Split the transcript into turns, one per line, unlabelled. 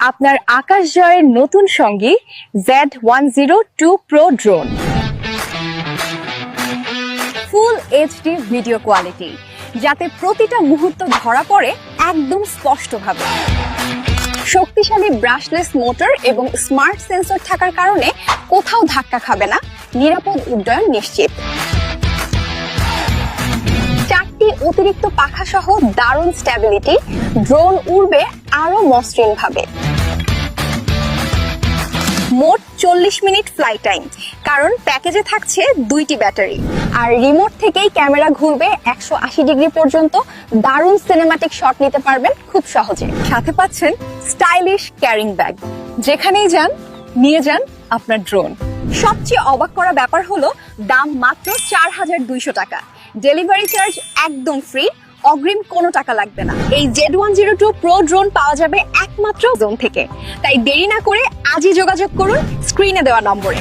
আপনার আকাশ জয়ের নতুন সঙ্গী Z102 Pro drone. Full HD video quality, যাতে প্রতিটা মুহূর্ত ধরা পড়ে একদম স্পষ্টভাবে। শক্তিশালী ব্রাশলেস মোটর এবং স্মার্ট সেন্সর থাকার কারণে কোথাও ধাক্কা খাবে না, নিরাপদ উড্ডয়ন নিশ্চিত। চারটি অতিরিক্ত পাখা সহ দারুণ স্ট্যাবিলিটি, ড্রোন উড়বে আরো মসৃণ ভাবে। মোট 40 মিনিট ফ্লাই টাইম, কারণ প্যাকেজে থাকছে 2টি ব্যাটারি। আর রিমোট থেকেই ক্যামেরা ঘুরবে 180 ডিগ্রি পর্যন্ত, দারুণ সিনেম্যাটিক শট নিতে পারবেন খুব সহজে। সাথে পাচ্ছেন স্টাইলিশ ক্যারিং ব্যাগ, যেখানেই যান নিয়ে যান আপনার ড্রোন। সবচেয়ে অবাক করা ব্যাপার হলো দাম মাত্র 4200 টাকা, ডেলিভারি চার্জ একদম ফ্রি, অগ্রিম কোনো টাকা লাগবে না। এই Z102 Pro ড্রোন পাওয়া যাবে একমাত্র জোন থেকে, তাই দেরি না করে আজই যোগাযোগ করুন স্ক্রিনে দেওয়া নম্বরে।